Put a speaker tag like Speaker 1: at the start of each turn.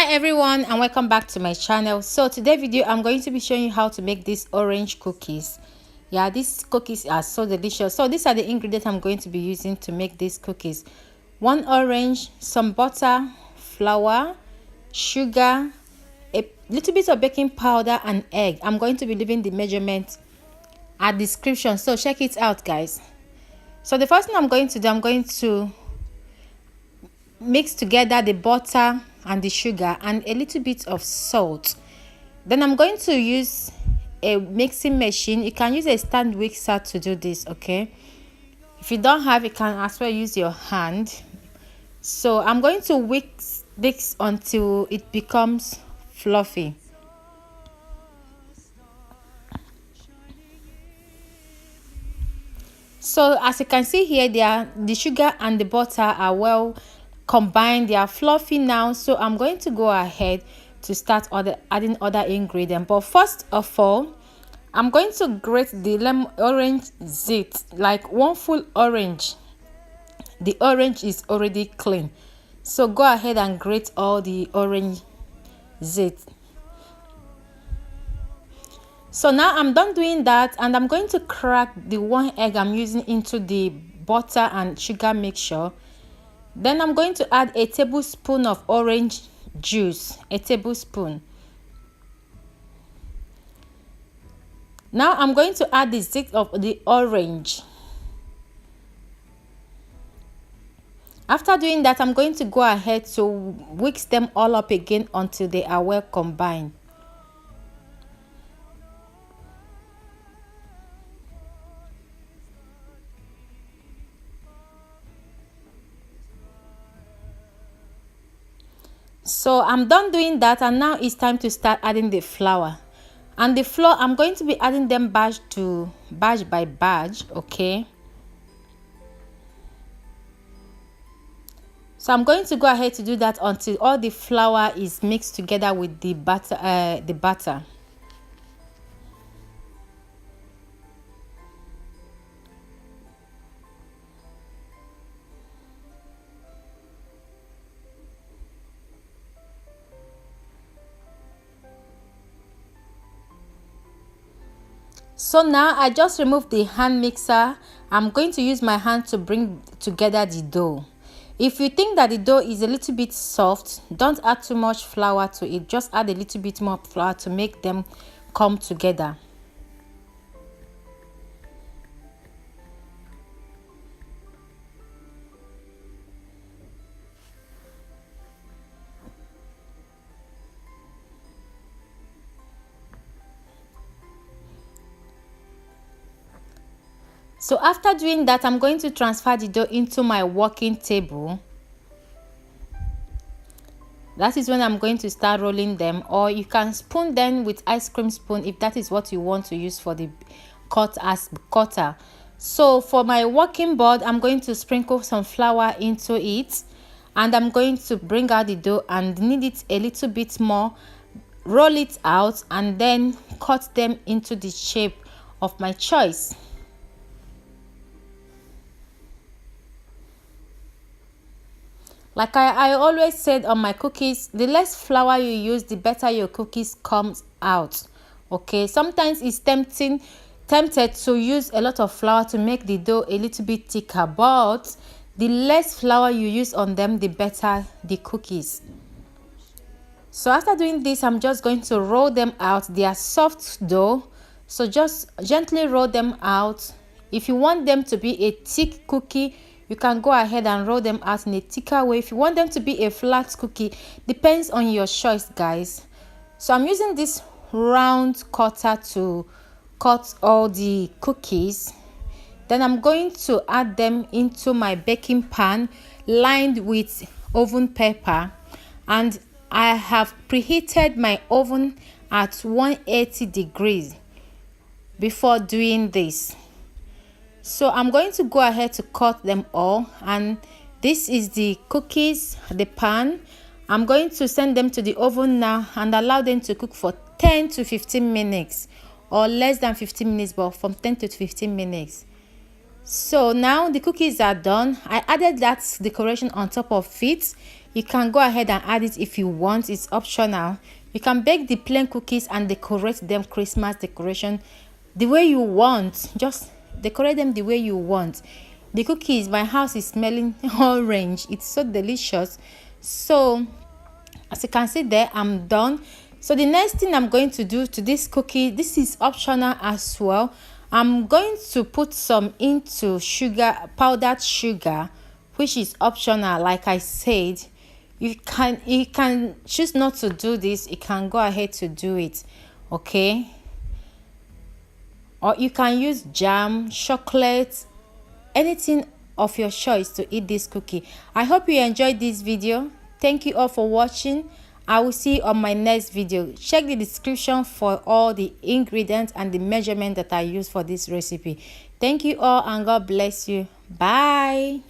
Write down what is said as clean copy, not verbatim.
Speaker 1: Hi everyone, and welcome back to my channel. So today's video I'm going to be showing you how to make these orange cookies. Yeah, these cookies are so delicious. So these are the ingredients I'm going to be using to make these cookies: 1 orange, some butter, flour, sugar, a little bit of baking powder, and egg. I'm going to be leaving the measurement at description, so check it out, guys. So the first thing I'm going to do, I'm going to mix together the butter and the sugar and a little bit of salt. Then I'm going to use a mixing machine. You can use a stand mixer to do this, okay? If you don't have, you can as well use your hand. So I'm going to whisk this until it becomes fluffy. So as you can see here, the sugar and the butter are well combined. They are fluffy now. So I'm going to go ahead to start adding other ingredients. But first of all, I'm going to grate the orange zest, like 1 full orange. The orange is already clean, so go ahead and grate all the orange zest. So now I'm done doing that, and I'm going to crack the 1 egg I'm using into the butter and sugar mixture. Then I'm going to add a tablespoon of orange juice, a tablespoon. Now I'm going to add the zest of the orange. After doing that, I'm going to go ahead to whisk them all up again until they are well combined. So I'm done doing that, and now it's time to start adding the flour. And the flour, I'm going to be adding them batch by batch, okay? So I'm going to go ahead to do that until all the flour is mixed together with the butter. So now I just removed the hand mixer. I'm going to use my hand to bring together the dough. If you think that the dough is a little bit soft, don't add too much flour to it. Just add a little bit more flour to make them come together. So after doing that, I'm going to transfer the dough into my working table. That is when I'm going to start rolling them, or you can spoon them with ice cream spoon if that is what you want to use for the cutter. So for my working board, I'm going to sprinkle some flour into it, and I'm going to bring out the dough and knead it a little bit more, roll it out, and then cut them into the shape of my choice. Like I always said on my cookies, the less flour you use, the better your cookies comes out. Okay, sometimes it's tempted to use a lot of flour to make the dough a little bit thicker, but the less flour you use on them, the better the cookies. So after doing this, I'm just going to roll them out. They are soft dough, so just gently roll them out. If you want them to be a thick cookie, you can go ahead and roll them out in a thicker way. If you want them to be a flat cookie, depends on your choice, guys. So I'm using this round cutter to cut all the cookies. Then I'm going to add them into my baking pan lined with oven paper, and I have preheated my oven at 180 degrees before doing this. So I'm going to go ahead to cut them all, and this is the cookies, the pan. I'm going to send them to the oven now and allow them to cook for 10 to 15 minutes, or less than 15 minutes, but from 10 to 15 minutes. So now the cookies are done. I added that decoration on top of it. You can go ahead and add it if you want. It's optional. You can bake the plain cookies and decorate them Christmas decoration the way you want. Just decorate them the way you want. The cookies, my house is smelling orange. It's so delicious. So as you can see there, I'm done. So the next thing I'm going to do to this cookie, this is optional as well. I'm going to put some into sugar, powdered sugar, which is optional. Like I said, you can choose not to do this. You can go ahead to do it, okay? Or you can use jam, chocolate, anything of your choice to eat this cookie. I hope you enjoyed this video. Thank you all for watching. I will see you on my next video. Check the description for all the ingredients and the measurement that I use for this recipe. Thank you all and God bless you. Bye.